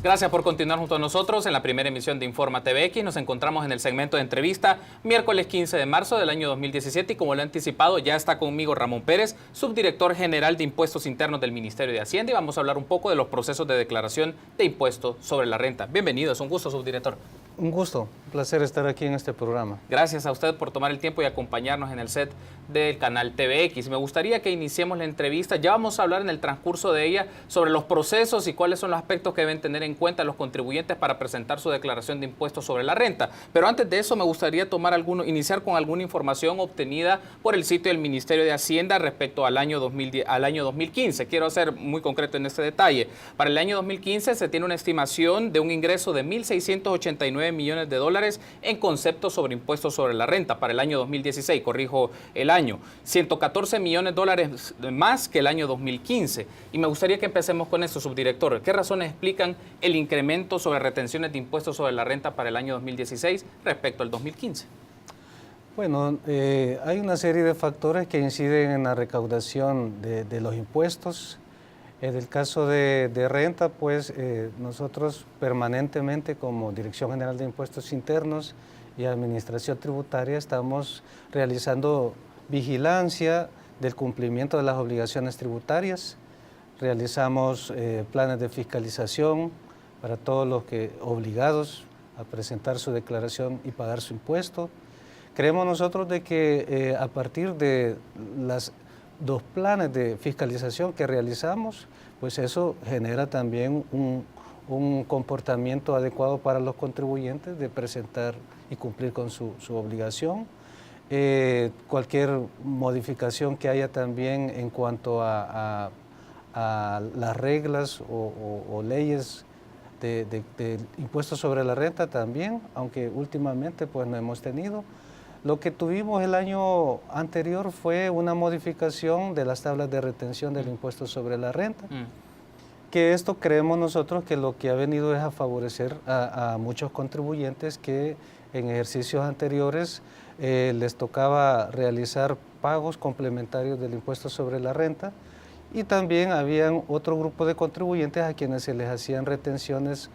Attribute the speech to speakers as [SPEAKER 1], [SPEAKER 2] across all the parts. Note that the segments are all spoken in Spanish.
[SPEAKER 1] Gracias por continuar junto a nosotros en la primera emisión de Informa TVX. Nos encontramos en el segmento de entrevista miércoles 15 de marzo del año 2017 y como lo he anticipado ya está conmigo Ramón Pérez, subdirector general de Impuestos Internos del Ministerio de Hacienda y vamos a hablar un poco de los procesos de declaración de impuestos sobre la renta. Bienvenido, es un gusto, subdirector.
[SPEAKER 2] Un gusto, un placer estar aquí en este programa.
[SPEAKER 1] Gracias a usted por tomar el tiempo y acompañarnos en el set del canal TVX. Me gustaría que iniciemos la entrevista. Ya vamos a hablar en el transcurso de ella sobre los procesos y cuáles son los aspectos que deben tener en cuenta los contribuyentes para presentar su declaración de impuestos sobre la renta. Pero antes de eso me gustaría iniciar con alguna información obtenida por el sitio del Ministerio de Hacienda respecto al año 2015. Quiero ser muy concreto en este detalle. Para el año 2015 se tiene una estimación de un ingreso de 1.689 millones de dólares en concepto sobre impuestos sobre la renta. Para el año 2016, corrijo el año, 114 millones de dólares más que el año 2015. Y me gustaría que empecemos con eso, subdirector. ¿Qué razones explican el incremento sobre retenciones de impuestos sobre la renta para el año 2016 respecto al 2015?
[SPEAKER 2] Bueno, hay una serie de factores que inciden en la recaudación de los impuestos. En el caso de renta, pues nosotros permanentemente como Dirección General de Impuestos Internos y Administración Tributaria estamos realizando vigilancia del cumplimiento de las obligaciones tributarias, realizamos planes de fiscalización para todos los obligados a presentar su declaración y pagar su impuesto. Creemos nosotros de que a partir de las dos planes de fiscalización que realizamos, pues eso genera también un comportamiento adecuado para los contribuyentes de presentar y cumplir con su obligación. Cualquier modificación que haya también en cuanto a las reglas o leyes de impuestos sobre la renta también, aunque últimamente pues no hemos tenido. Lo que tuvimos el año anterior fue una modificación de las tablas de retención del impuesto sobre la renta, que esto creemos nosotros que lo que ha venido es a favorecer a muchos contribuyentes que en ejercicios anteriores les tocaba realizar pagos complementarios del impuesto sobre la renta y también habían otro grupo de contribuyentes a quienes se les hacían retenciones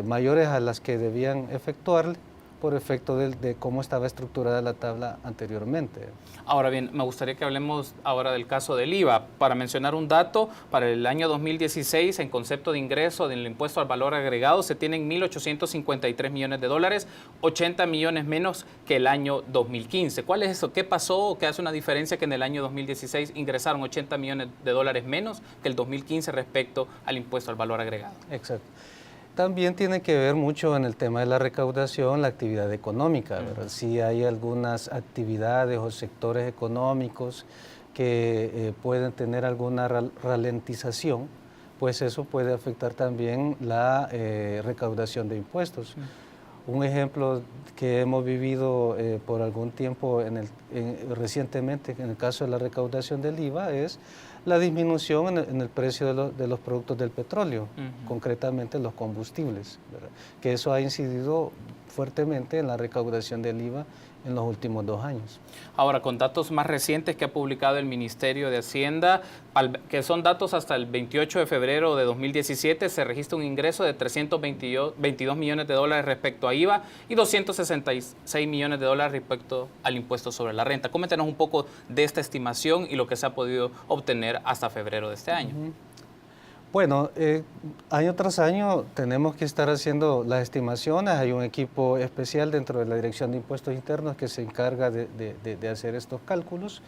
[SPEAKER 2] mayores a las que debían efectuar por efecto de cómo estaba estructurada la tabla anteriormente.
[SPEAKER 1] Ahora bien, me gustaría que hablemos ahora del caso del IVA. Para mencionar un dato, para el año 2016, en concepto de ingreso del impuesto al valor agregado, se tienen 1.853 millones de dólares, 80 millones menos que el año 2015. ¿Cuál es eso? ¿Qué pasó? ¿Qué hace una diferencia que en el año 2016 ingresaron 80 millones de dólares menos que el 2015 respecto al impuesto al valor agregado?
[SPEAKER 2] Exacto. También tiene que ver mucho en el tema de la recaudación, la actividad económica, ¿verdad? Si hay algunas actividades o sectores económicos que pueden tener alguna ralentización, pues eso puede afectar también la recaudación de impuestos. Un ejemplo que hemos vivido por algún tiempo recientemente en el caso de la recaudación del IVA es la disminución en el precio de los productos del petróleo, concretamente los combustibles, ¿verdad? Que eso ha incidido fuertemente en la recaudación del IVA en los últimos 2 años.
[SPEAKER 1] Ahora, con datos más recientes que ha publicado el Ministerio de Hacienda, que son datos hasta el 28 de febrero de 2017, se registra un ingreso de 322 millones de dólares respecto a IVA y 266 millones de dólares respecto al impuesto sobre la renta. Coméntenos un poco de esta estimación y lo que se ha podido obtener hasta febrero de este año.
[SPEAKER 2] Bueno, año tras año tenemos que estar haciendo las estimaciones. Hay un equipo especial dentro de la Dirección de Impuestos Internos que se encarga de hacer estos cálculos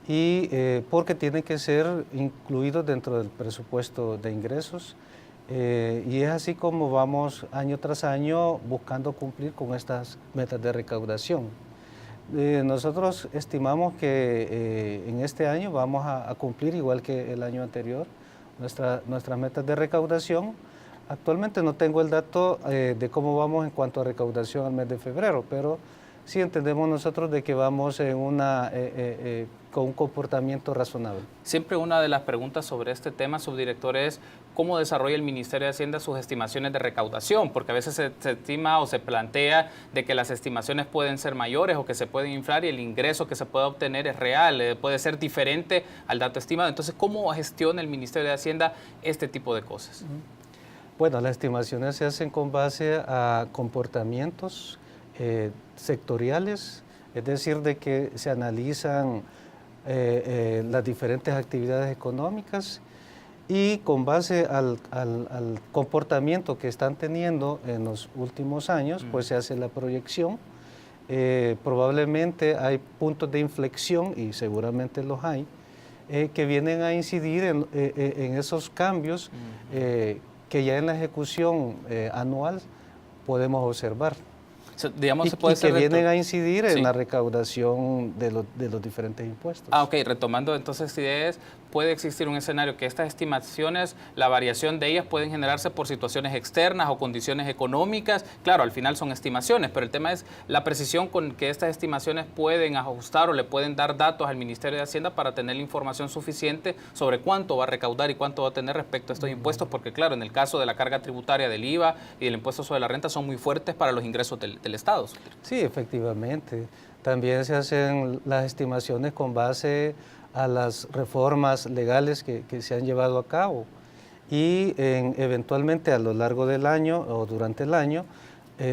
[SPEAKER 2] y porque tienen que ser incluidos dentro del presupuesto de ingresos. Y es así como vamos año tras año buscando cumplir con estas metas de recaudación. Nosotros estimamos que en este año vamos a cumplir igual que el año anterior nuestras metas de recaudación. Actualmente no tengo el dato de cómo vamos en cuanto a recaudación al mes de febrero, pero sí entendemos nosotros de que vamos en con un comportamiento razonable.
[SPEAKER 1] Siempre una de las preguntas sobre este tema, subdirector, es cómo desarrolla el Ministerio de Hacienda sus estimaciones de recaudación, porque a veces se estima o se plantea de que las estimaciones pueden ser mayores o que se pueden inflar y el ingreso que se puede obtener es real, puede ser diferente al dato estimado. Entonces, ¿cómo gestiona el Ministerio de Hacienda este tipo de cosas?
[SPEAKER 2] Bueno, las estimaciones se hacen con base a comportamientos sectoriales, es decir, de que se analizan las diferentes actividades económicas y con base al comportamiento que están teniendo en los últimos años, pues se hace la proyección. Probablemente hay puntos de inflexión, y seguramente los hay, que vienen a incidir en esos cambios que ya en la ejecución anual podemos observar.
[SPEAKER 1] Digamos,
[SPEAKER 2] Y que vienen a incidir en la recaudación de los diferentes impuestos.
[SPEAKER 1] Ok, retomando entonces ideas, puede existir un escenario que estas estimaciones, la variación de ellas pueden generarse por situaciones externas o condiciones económicas. Claro, al final son estimaciones, pero el tema es la precisión con que estas estimaciones pueden ajustar o le pueden dar datos al Ministerio de Hacienda para tener la información suficiente sobre cuánto va a recaudar y cuánto va a tener respecto a estos impuestos, porque claro, en el caso de la carga tributaria del IVA y del impuesto sobre la renta son muy fuertes para los ingresos del Estado.
[SPEAKER 2] Sí, efectivamente. También se hacen las estimaciones con base a las reformas legales que se han llevado a cabo y eventualmente a lo largo del año o durante el año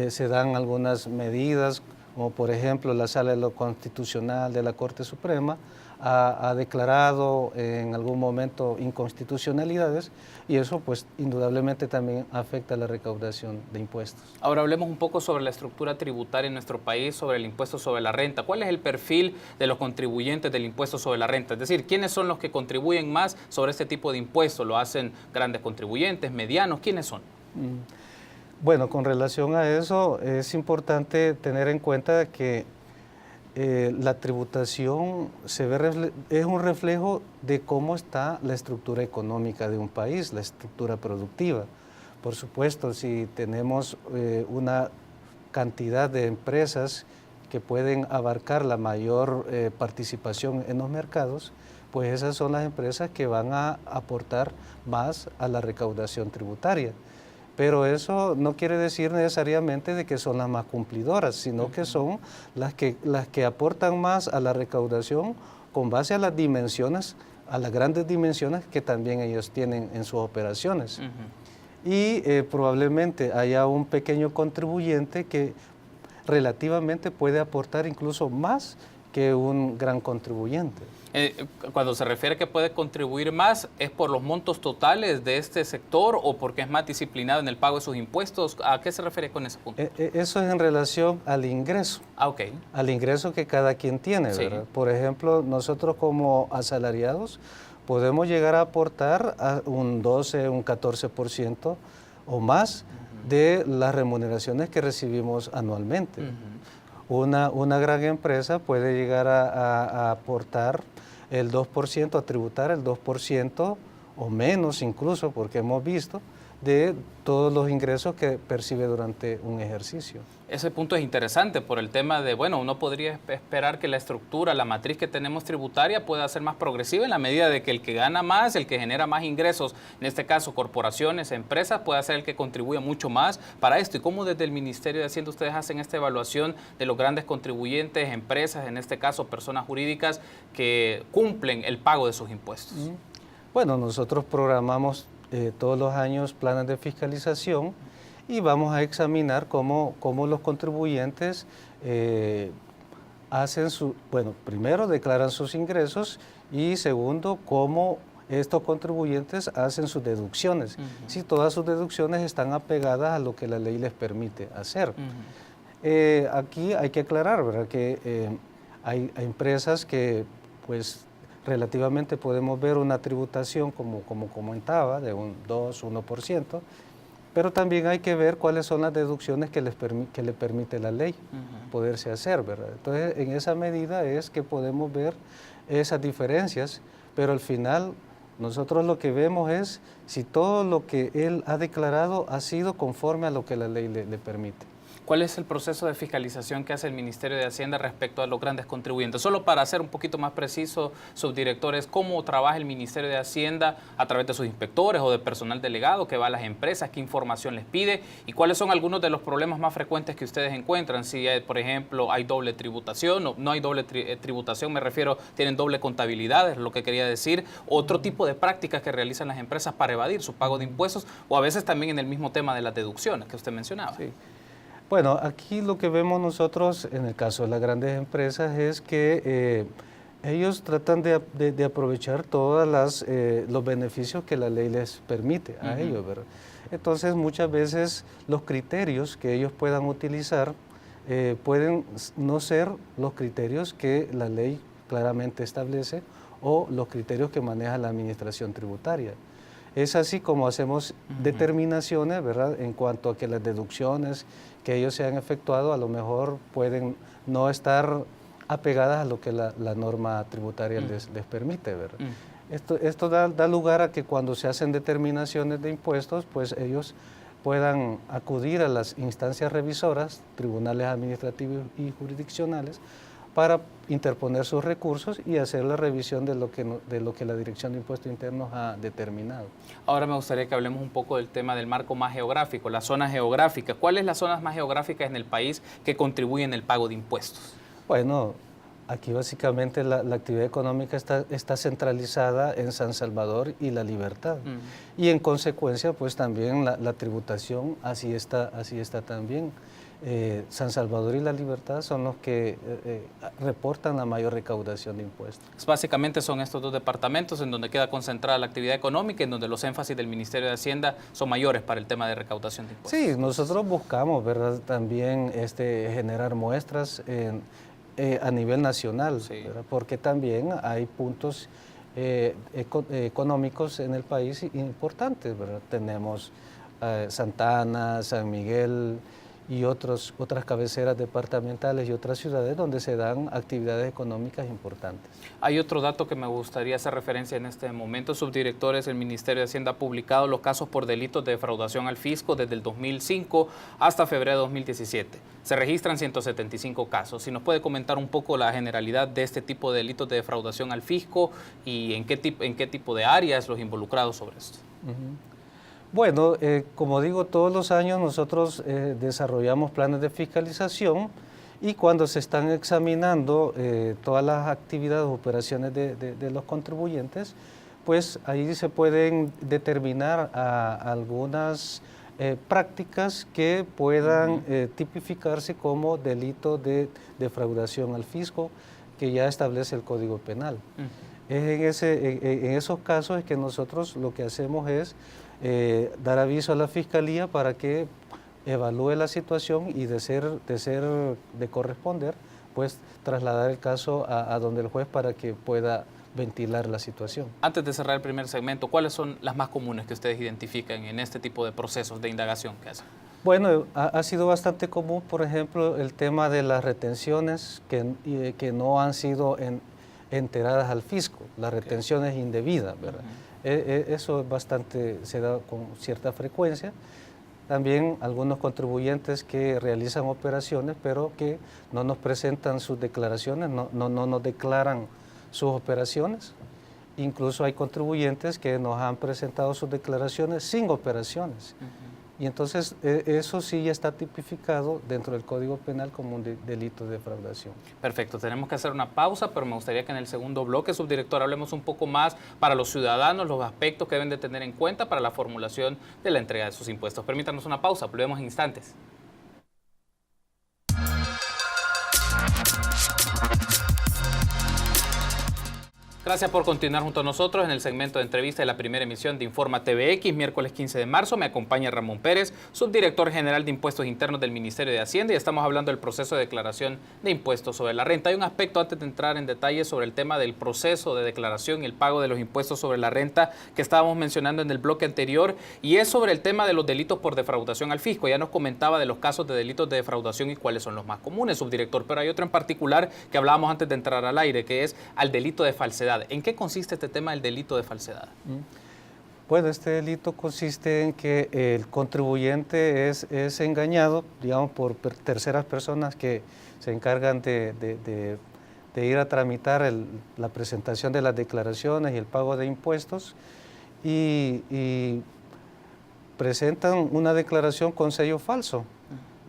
[SPEAKER 2] se dan algunas medidas, como por ejemplo la Sala de lo Constitucional de la Corte Suprema ha declarado en algún momento inconstitucionalidades y eso pues indudablemente también afecta a la recaudación de impuestos.
[SPEAKER 1] Ahora hablemos un poco sobre la estructura tributaria en nuestro país, sobre el impuesto sobre la renta. ¿Cuál es el perfil de los contribuyentes del impuesto sobre la renta? Es decir, ¿quiénes son los que contribuyen más sobre este tipo de impuestos? ¿Lo hacen grandes contribuyentes, medianos? ¿Quiénes son?
[SPEAKER 2] Bueno, con relación a eso es importante tener en cuenta que la tributación es un reflejo de cómo está la estructura económica de un país, la estructura productiva. Por supuesto, si tenemos una cantidad de empresas que pueden abarcar la mayor participación en los mercados, pues esas son las empresas que van a aportar más a la recaudación tributaria. Pero eso no quiere decir necesariamente de que son las más cumplidoras, sino que son las que aportan más a la recaudación con base a las dimensiones, a las grandes dimensiones que también ellos tienen en sus operaciones. Y probablemente haya un pequeño contribuyente que relativamente puede aportar incluso más que un gran contribuyente.
[SPEAKER 1] Cuando se refiere a que puede contribuir más, ¿es por los montos totales de este sector o porque es más disciplinado en el pago de sus impuestos? ¿A qué se refiere con ese punto?
[SPEAKER 2] Eso es en relación al ingreso. Al ingreso que cada quien tiene, ¿verdad? Por ejemplo, nosotros como asalariados podemos llegar a aportar a un 12, un 14% o más de las remuneraciones que recibimos anualmente. Una gran empresa puede llegar a aportar el 2%, a tributar el 2% o menos incluso, porque hemos visto, de todos los ingresos que percibe durante un ejercicio.
[SPEAKER 1] Ese punto es interesante por el tema de, bueno, uno podría esperar que la estructura, la matriz que tenemos tributaria pueda ser más progresiva en la medida de que el que gana más, el que genera más ingresos, en este caso corporaciones, empresas, pueda ser el que contribuye mucho más para esto. ¿Y cómo desde el Ministerio de Hacienda ustedes hacen esta evaluación de los grandes contribuyentes, empresas, en este caso personas jurídicas que cumplen el pago de sus impuestos?
[SPEAKER 2] Bueno, nosotros programamos todos los años planes de fiscalización y vamos a examinar cómo los contribuyentes hacen primero declaran sus ingresos y segundo, cómo estos contribuyentes hacen sus deducciones, si todas sus deducciones están apegadas a lo que la ley les permite hacer. Aquí hay que aclarar, ¿verdad?, que hay empresas que pues relativamente podemos ver una tributación, como comentaba, de un 2, 1%, pero también hay que ver cuáles son las deducciones que le permite la ley poderse hacer, ¿verdad? Entonces, en esa medida es que podemos ver esas diferencias, pero al final nosotros lo que vemos es si todo lo que él ha declarado ha sido conforme a lo que la ley le permite.
[SPEAKER 1] ¿Cuál es el proceso de fiscalización que hace el Ministerio de Hacienda respecto a los grandes contribuyentes? Solo para ser un poquito más preciso, subdirectores, ¿cómo trabaja el Ministerio de Hacienda a través de sus inspectores o de personal delegado que va a las empresas? ¿Qué información les pide? ¿Y cuáles son algunos de los problemas más frecuentes que ustedes encuentran? Si, por ejemplo, hay doble tributación, no hay doble tributación, me refiero, tienen doble contabilidad, es lo que quería decir, otro tipo de prácticas que realizan las empresas para evadir su pago de impuestos, o a veces también en el mismo tema de las deducciones que usted mencionaba.
[SPEAKER 2] Sí. Bueno, aquí lo que vemos nosotros en el caso de las grandes empresas es que ellos tratan de aprovechar todos los beneficios que la ley les permite a ellos, ¿verdad? Entonces, muchas veces los criterios que ellos puedan utilizar pueden no ser los criterios que la ley claramente establece o los criterios que maneja la administración tributaria. Es así como hacemos determinaciones, ¿verdad?, en cuanto a que las deducciones que ellos se han efectuado a lo mejor pueden no estar apegadas a lo que la norma tributaria les permite, ¿verdad? Esto da lugar a que cuando se hacen determinaciones de impuestos, pues ellos puedan acudir a las instancias revisoras, tribunales administrativos y jurisdiccionales, para interponer sus recursos y hacer la revisión de lo que la Dirección de Impuestos Internos ha determinado.
[SPEAKER 1] Ahora me gustaría que hablemos un poco del tema del marco más geográfico, las zonas geográficas. ¿Cuáles las zonas más geográficas en el país que contribuyen al pago de impuestos?
[SPEAKER 2] Bueno, aquí básicamente la actividad económica está centralizada en San Salvador y La Libertad. Y en consecuencia, pues también la tributación así está también. San Salvador y La Libertad son los que reportan la mayor recaudación de impuestos.
[SPEAKER 1] Básicamente son estos dos departamentos en donde queda concentrada la actividad económica, en donde los énfasis del Ministerio de Hacienda son mayores para el tema de recaudación de impuestos.
[SPEAKER 2] Sí, nosotros buscamos, ¿verdad?, también generar muestras a nivel nacional, sí, ¿verdad?, porque también hay puntos económicos en el país importantes, ¿verdad? Tenemos Santa Ana, San Miguel y otras cabeceras departamentales y otras ciudades donde se dan actividades económicas importantes.
[SPEAKER 1] Hay otro dato que me gustaría hacer referencia en este momento. Subdirectores, el Ministerio de Hacienda ha publicado los casos por delitos de defraudación al fisco desde el 2005 hasta febrero de 2017. Se registran 175 casos. Si nos puede comentar un poco la generalidad de este tipo de delitos de defraudación al fisco y en qué tipo de áreas los involucrados sobre esto.
[SPEAKER 2] Bueno, como digo, todos los años nosotros desarrollamos planes de fiscalización y cuando se están examinando todas las actividades o operaciones de los contribuyentes, pues ahí se pueden determinar algunas prácticas que puedan tipificarse como delito de defraudación al fisco que ya establece el Código Penal. Es en esos casos es que nosotros lo que hacemos es dar aviso a la Fiscalía para que evalúe la situación y de corresponder, pues trasladar el caso a donde el juez para que pueda ventilar la situación.
[SPEAKER 1] Antes de cerrar el primer segmento, ¿cuáles son las más comunes que ustedes identifican en este tipo de procesos de indagación que hacen?
[SPEAKER 2] Bueno, ha sido bastante común, por ejemplo, el tema de las retenciones que no han sido enteradas al fisco, las retenciones indebidas, ¿verdad? Eso se da con cierta frecuencia. También algunos contribuyentes que realizan operaciones, pero que no nos presentan sus declaraciones, no nos declaran sus operaciones. Incluso hay contribuyentes que nos han presentado sus declaraciones sin operaciones. Y entonces eso sí ya está tipificado dentro del Código Penal como un delito de defraudación.
[SPEAKER 1] Perfecto, tenemos que hacer una pausa, pero me gustaría que en el segundo bloque, subdirector, hablemos un poco más para los ciudadanos, los aspectos que deben de tener en cuenta para la formulación de la entrega de sus impuestos. Permítanos una pausa, volvemos en instantes. Gracias por continuar junto a nosotros en el segmento de entrevista de la primera emisión de Informa TVX, miércoles 15 de marzo. Me acompaña Ramón Pérez, subdirector general de Impuestos Internos del Ministerio de Hacienda, y estamos hablando del proceso de declaración de impuestos sobre la renta. Hay un aspecto antes de entrar en detalle sobre el tema del proceso de declaración y el pago de los impuestos sobre la renta que estábamos mencionando en el bloque anterior, y es sobre el tema de los delitos por defraudación al fisco. Ya nos comentaba de los casos de delitos de defraudación y cuáles son los más comunes, subdirector, pero hay otro en particular que hablábamos antes de entrar al aire, que es al delito de falsedad. ¿En qué consiste este tema del delito de falsedad?
[SPEAKER 2] Bueno, este delito consiste en que el contribuyente es engañado, digamos, por terceras personas que se encargan de ir a tramitar la presentación de las declaraciones y el pago de impuestos y presentan una declaración con sello falso.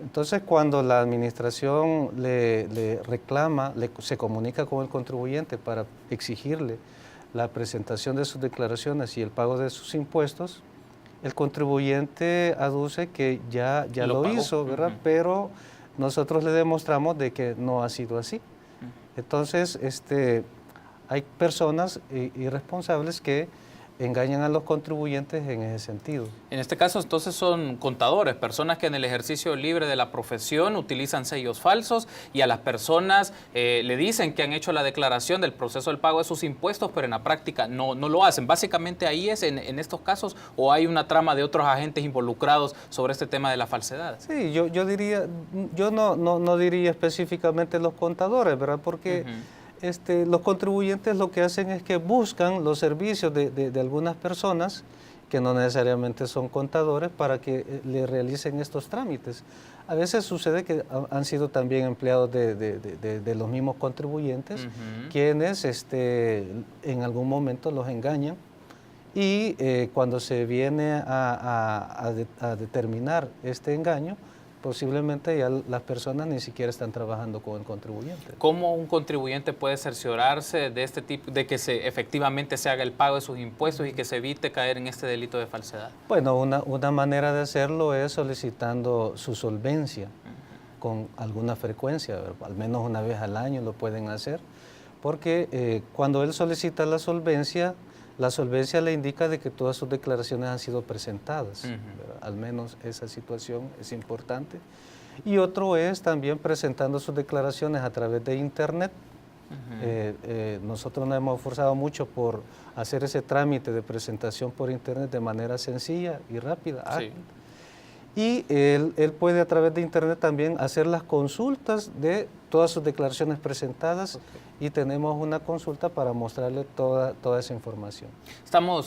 [SPEAKER 2] Entonces, cuando la administración le reclama, se comunica con el contribuyente para exigirle la presentación de sus declaraciones y el pago de sus impuestos, el contribuyente aduce que ya lo hizo, ¿verdad? Pero nosotros le demostramos de que no ha sido así. Entonces, hay personas irresponsables que engañan a los contribuyentes en ese sentido.
[SPEAKER 1] En este caso, entonces, son contadores, personas que en el ejercicio libre de la profesión utilizan sellos falsos y a las personas le dicen que han hecho la declaración del proceso del pago de sus impuestos, pero en la práctica no lo hacen. Básicamente ahí es en estos casos, ¿o hay una trama de otros agentes involucrados sobre este tema de la falsedad?
[SPEAKER 2] Sí, yo diría, yo no diría específicamente los contadores, ¿verdad? Porque los contribuyentes lo que hacen es que buscan los servicios de algunas personas que no necesariamente son contadores para que le realicen estos trámites. A veces sucede que han sido también empleados de los mismos contribuyentes, quienes en algún momento los engañan y cuando se viene a determinar este engaño, posiblemente ya las personas ni siquiera están trabajando con el contribuyente.
[SPEAKER 1] ¿Cómo un contribuyente puede cerciorarse de este tipo, de que efectivamente se haga el pago de sus impuestos y que se evite caer en este delito de falsedad?
[SPEAKER 2] Bueno, una manera de hacerlo es solicitando su solvencia con alguna frecuencia, al menos una vez al año lo pueden hacer, porque cuando él solicita la solvencia le indica de que todas sus declaraciones han sido presentadas. Al menos esa situación es importante. Y otro es también presentando sus declaraciones a través de Internet. Nosotros nos hemos esforzado mucho por hacer ese trámite de presentación por Internet de manera sencilla y rápida, ágil. Y él puede a través de Internet también hacer las consultas de todas sus declaraciones presentadas y tenemos una consulta para mostrarle toda esa información.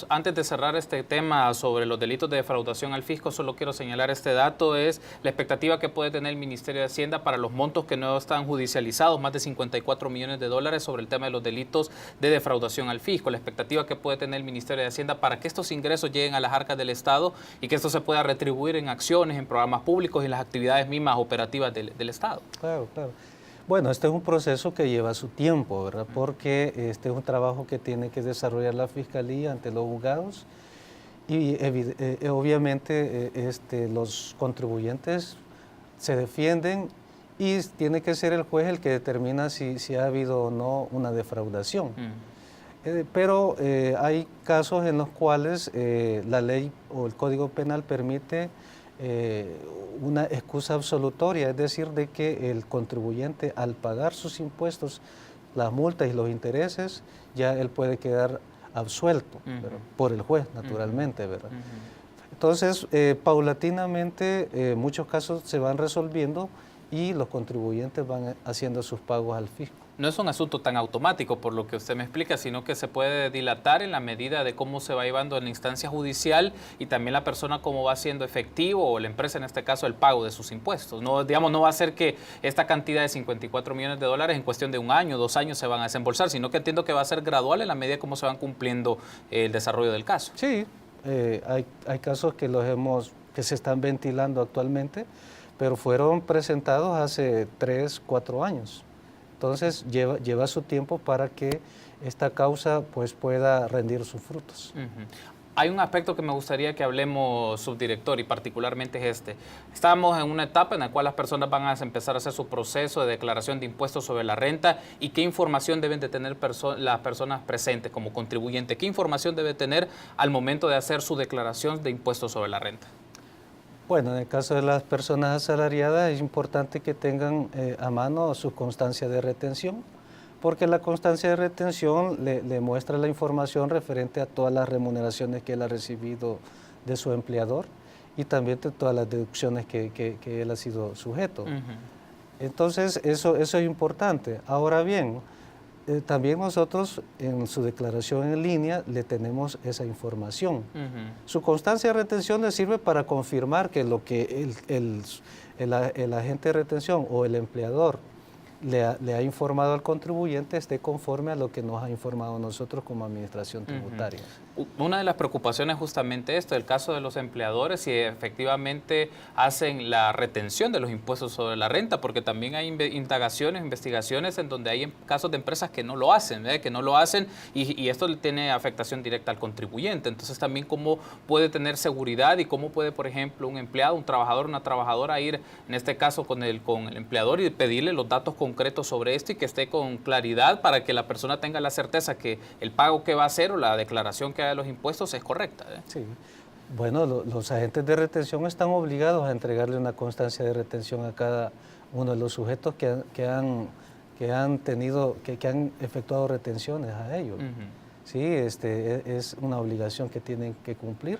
[SPEAKER 1] Antes de cerrar este tema sobre los delitos de defraudación al fisco, solo quiero señalar este dato, es la expectativa que puede tener el Ministerio de Hacienda para los montos que no están judicializados, más de 54 millones de dólares sobre el tema de los delitos de defraudación al fisco. La expectativa que puede tener el Ministerio de Hacienda para que estos ingresos lleguen a las arcas del Estado y que esto se pueda retribuir en acciones, en programas públicos y en las actividades mismas operativas del Estado.
[SPEAKER 2] Claro, claro. Bueno, este es un proceso que lleva su tiempo, ¿verdad? Porque este es un trabajo que tiene que desarrollar la Fiscalía ante los juzgados y obviamente los contribuyentes se defienden y tiene que ser el juez el que determina si ha habido o no una defraudación. Pero hay casos en los cuales la ley o el Código Penal permite una excusa absolutoria, es decir, de que el contribuyente al pagar sus impuestos, las multas y los intereses, ya él puede quedar absuelto por el juez, naturalmente, ¿verdad? Entonces, paulatinamente, muchos casos se van resolviendo y los contribuyentes van haciendo sus pagos al fisco.
[SPEAKER 1] No es un asunto tan automático por lo que usted me explica, sino que se puede dilatar en la medida de cómo se va llevando en la instancia judicial y también la persona cómo va haciendo efectivo, o la empresa en este caso, el pago de sus impuestos. No, digamos, no va a ser que esta cantidad de 54 millones de dólares en cuestión de 1 año, 2 años se van a desembolsar, sino que entiendo que va a ser gradual en la medida de cómo se van cumpliendo el desarrollo del caso.
[SPEAKER 2] Sí, hay casos que se están ventilando actualmente, pero fueron presentados hace 3, 4 años. Entonces lleva su tiempo para que esta causa pues pueda rendir sus frutos.
[SPEAKER 1] Hay un aspecto que me gustaría que hablemos, subdirector, y particularmente es este. Estamos en una etapa en la cual las personas van a empezar a hacer su proceso de declaración de impuestos sobre la renta y qué información deben de tener las personas presentes como contribuyentes. ¿Qué información debe tener al momento de hacer su declaración de impuestos sobre la renta?
[SPEAKER 2] Bueno, en el caso de las personas asalariadas es importante que tengan a mano su constancia de retención, porque la constancia de retención le muestra la información referente a todas las remuneraciones que él ha recibido de su empleador y también de todas las deducciones que él ha sido sujeto. Entonces, eso es importante. Ahora bien, también nosotros en su declaración en línea le tenemos esa información. Su constancia de retención le sirve para confirmar que lo que el agente de retención o el empleador le ha informado al contribuyente esté conforme a lo que nos ha informado nosotros como administración tributaria.
[SPEAKER 1] Una de las preocupaciones es justamente esto, el caso de los empleadores, si efectivamente hacen la retención de los impuestos sobre la renta, porque también hay indagaciones, investigaciones en donde hay casos de empresas que no lo hacen, y esto tiene afectación directa al contribuyente. Entonces también cómo puede tener seguridad y cómo puede, por ejemplo, un empleado, un trabajador, una trabajadora ir, en este caso con el empleador y pedirle los datos concretos sobre esto y que esté con claridad para que la persona tenga la certeza que el pago que va a hacer o la declaración que haga de los impuestos es correcta.
[SPEAKER 2] Sí. Bueno, los agentes de retención están obligados a entregarle una constancia de retención a cada uno de los sujetos que han efectuado retenciones a ellos. Sí, es una obligación que tienen que cumplir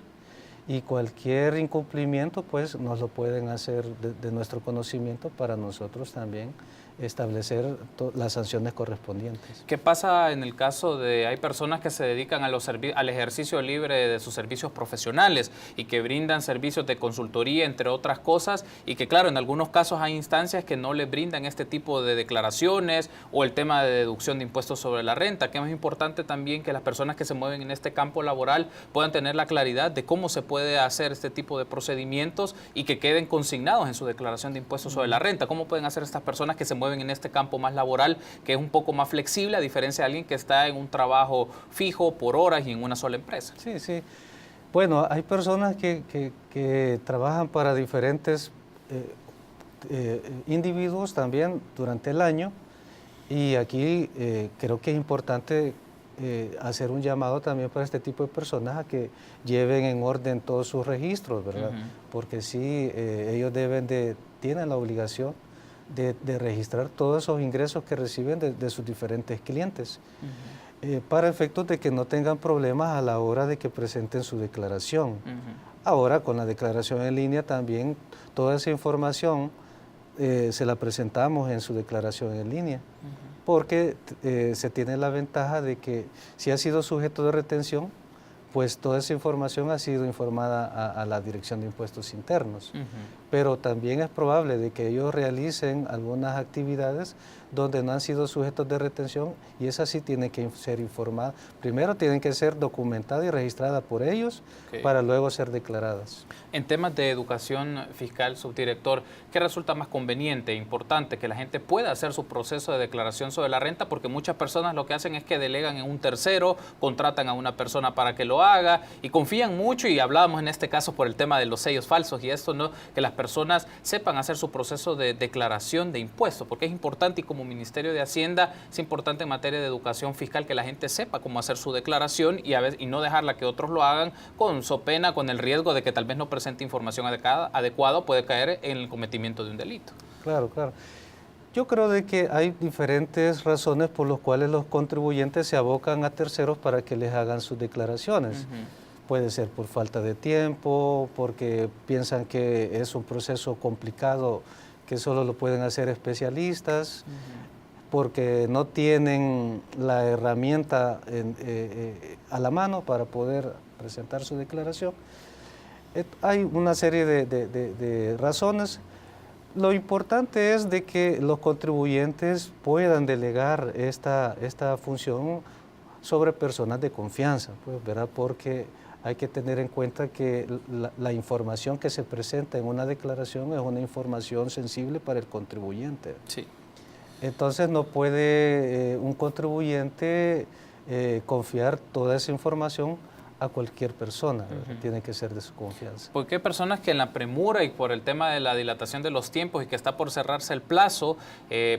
[SPEAKER 2] y cualquier incumplimiento pues nos lo pueden hacer de nuestro conocimiento para nosotros también establecer las sanciones correspondientes.
[SPEAKER 1] ¿Qué pasa en el caso de hay personas que se dedican al ejercicio libre de sus servicios profesionales y que brindan servicios de consultoría, entre otras cosas, y que claro, en algunos casos hay instancias que no les brindan este tipo de declaraciones o el tema de deducción de impuestos sobre la renta? Que es importante también que las personas que se mueven en este campo laboral puedan tener la claridad de cómo se puede hacer este tipo de procedimientos y que queden consignados en su declaración de impuestos sobre la renta. ¿Cómo pueden hacer estas personas que se mueven en este campo más laboral, que es un poco más flexible a diferencia de alguien que está en un trabajo fijo por horas y en una sola empresa?
[SPEAKER 2] Sí, sí. Bueno, hay personas que trabajan para diferentes individuos también durante el año y aquí creo que es importante hacer un llamado también para este tipo de personas a que lleven en orden todos sus registros, ¿verdad? Porque sí, ellos tienen la obligación de registrar todos esos ingresos que reciben de sus diferentes clientes, para efectos de que no tengan problemas a la hora de que presenten su declaración. Ahora, con la declaración en línea también, toda esa información se la presentamos en su declaración en línea, porque se tiene la ventaja de que si ha sido sujeto de retención, pues toda esa información ha sido informada a la Dirección de Impuestos Internos. Pero también es probable de que ellos realicen algunas actividades donde no han sido sujetos de retención y esas sí tienen que ser informadas. Primero tienen que ser documentadas y registradas por ellos para luego ser declaradas.
[SPEAKER 1] En temas de educación fiscal, subdirector, ¿qué resulta más conveniente e importante? Que la gente pueda hacer su proceso de declaración sobre la renta, porque muchas personas lo que hacen es que delegan en un tercero, contratan a una persona para que lo haga y confían mucho, y hablábamos en este caso por el tema de los sellos falsos y esto, ¿no? Que las personas sepan hacer su proceso de declaración de impuestos, porque es importante, y como Ministerio de Hacienda es importante en materia de educación fiscal que la gente sepa cómo hacer su declaración y no dejarla que otros lo hagan con so pena, con el riesgo de que tal vez no presente información adecuada, puede caer en el cometimiento de un delito.
[SPEAKER 2] Claro, claro. Yo creo de que hay diferentes razones por las cuales los contribuyentes se abocan a terceros para que les hagan sus declaraciones. Puede ser por falta de tiempo, porque piensan que es un proceso complicado que solo lo pueden hacer especialistas, porque no tienen la herramienta a la mano para poder presentar su declaración. Hay una serie de razones. Lo importante es de que los contribuyentes puedan delegar esta función sobre personas de confianza, pues, ¿verdad? Porque hay que tener en cuenta que la información que se presenta en una declaración es una información sensible para el contribuyente.
[SPEAKER 1] Sí.
[SPEAKER 2] Entonces no puede un contribuyente confiar toda esa información a cualquier persona, tiene que ser de su confianza.
[SPEAKER 1] Porque hay personas que en la premura y por el tema de la dilatación de los tiempos y que está por cerrarse el plazo,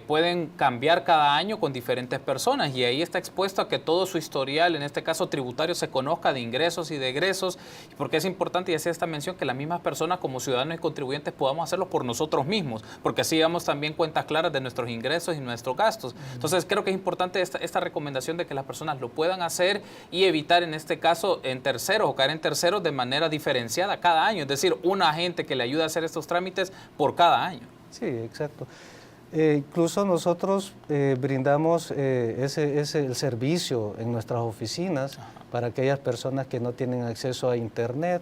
[SPEAKER 1] pueden cambiar cada año con diferentes personas y ahí está expuesto a que todo su historial, en este caso tributario, se conozca de ingresos y de egresos, porque es importante, y hacía esta mención, que las mismas personas como ciudadanos y contribuyentes podamos hacerlo por nosotros mismos, porque así llevamos también cuentas claras de nuestros ingresos y nuestros gastos. Entonces creo que es importante esta recomendación de que las personas lo puedan hacer y evitar en este caso en terceros o caer en terceros de manera diferenciada cada año, es decir, un agente que le ayude a hacer estos trámites por cada año.
[SPEAKER 2] Sí, exacto. Incluso nosotros brindamos el servicio en nuestras oficinas para aquellas personas que no tienen acceso a Internet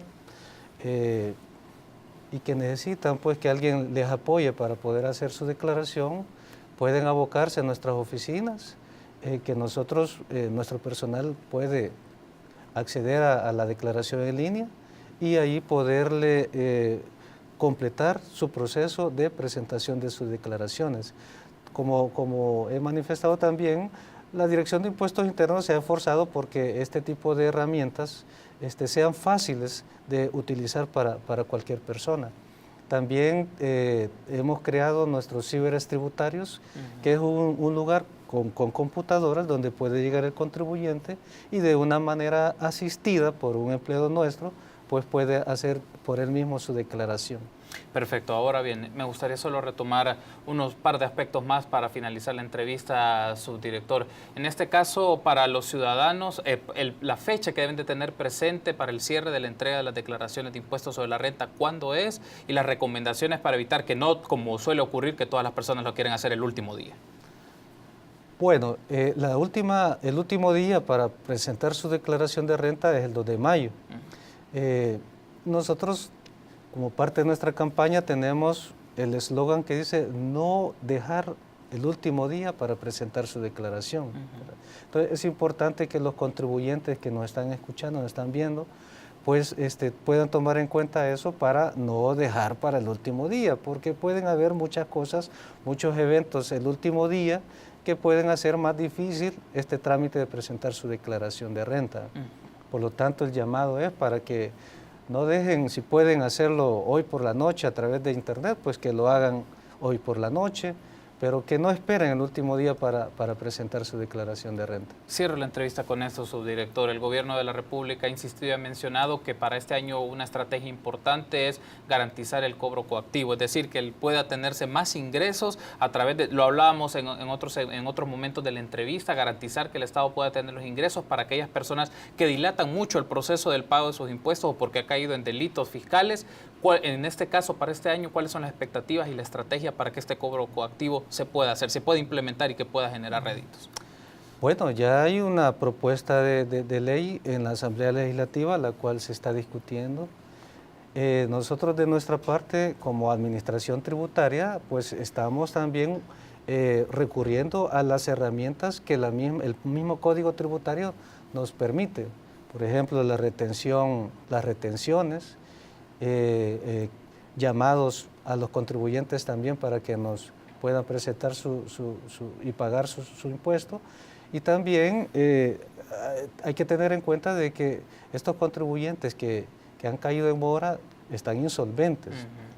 [SPEAKER 2] y que necesitan pues que alguien les apoye para poder hacer su declaración. Pueden abocarse a nuestras oficinas, que nosotros, nuestro personal puede acceder a la declaración en línea y ahí poderle completar su proceso de presentación de sus declaraciones. Como he manifestado también, la Dirección de Impuestos Internos se ha esforzado porque este tipo de herramientas sean fáciles de utilizar para cualquier persona. También hemos creado nuestros ciberes tributarios, que es un lugar con computadoras donde puede llegar el contribuyente y de una manera asistida por un empleado nuestro, pues puede hacer por él mismo su declaración.
[SPEAKER 1] Perfecto. Ahora bien, me gustaría solo retomar unos par de aspectos más para finalizar la entrevista, subdirector. En este caso, para los ciudadanos, la fecha que deben de tener presente para el cierre de la entrega de las declaraciones de impuestos sobre la renta, ¿cuándo es? Y las recomendaciones para evitar que no, como suele ocurrir, que todas las personas lo quieren hacer el último día.
[SPEAKER 2] Bueno, el último día para presentar su declaración de renta es el 2 de mayo. Nosotros, como parte de nuestra campaña, tenemos el eslogan que dice no dejar el último día para presentar su declaración. Entonces es importante que los contribuyentes que nos están escuchando, nos están viendo, pues puedan tomar en cuenta eso para no dejar para el último día, porque pueden haber muchas cosas, muchos eventos el último día que pueden hacer más difícil este trámite de presentar su declaración de renta. Por lo tanto, el llamado es para que no dejen, si pueden hacerlo hoy por la noche a través de Internet, pues que lo hagan hoy por la noche, pero que no esperen el último día para presentar su declaración de renta.
[SPEAKER 1] Cierro la entrevista con esto, subdirector. El Gobierno de la República ha insistido y ha mencionado que para este año una estrategia importante es garantizar el cobro coactivo, es decir, que él pueda tenerse más ingresos a través de, lo hablábamos en otros momentos de la entrevista, garantizar que el Estado pueda tener los ingresos para aquellas personas que dilatan mucho el proceso del pago de sus impuestos o porque ha caído en delitos fiscales. En este caso, para este año, ¿cuáles son las expectativas y la estrategia para que este cobro coactivo se pueda hacer, se pueda implementar y que pueda generar réditos?
[SPEAKER 2] Bueno, ya hay una propuesta de ley en la Asamblea Legislativa, la cual se está discutiendo. Nosotros de nuestra parte, como Administración Tributaria, pues estamos también recurriendo a las herramientas que el mismo Código Tributario nos permite. Por ejemplo, las retenciones, llamados a los contribuyentes también para que nos puedan presentar y pagar su impuesto. Y también hay que tener en cuenta de que estos contribuyentes que han caído en mora están insolventes.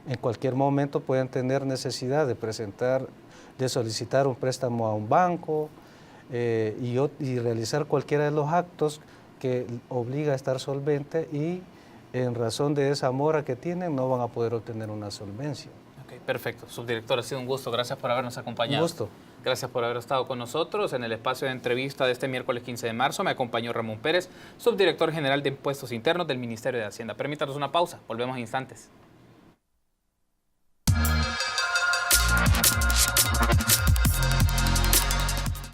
[SPEAKER 2] En cualquier momento pueden tener necesidad de solicitar un préstamo a un banco y realizar cualquiera de los actos que obliga a estar solvente y en razón de esa mora que tienen no van a poder obtener una solvencia.
[SPEAKER 1] Okay, perfecto. Subdirector, ha sido un gusto. Gracias por habernos acompañado.
[SPEAKER 2] Un gusto.
[SPEAKER 1] Gracias por haber estado con nosotros en el espacio de entrevista de este miércoles 15 de marzo. Me acompañó Ramón Pérez, subdirector general de Impuestos Internos del Ministerio de Hacienda. Permítanos una pausa. Volvemos en instantes.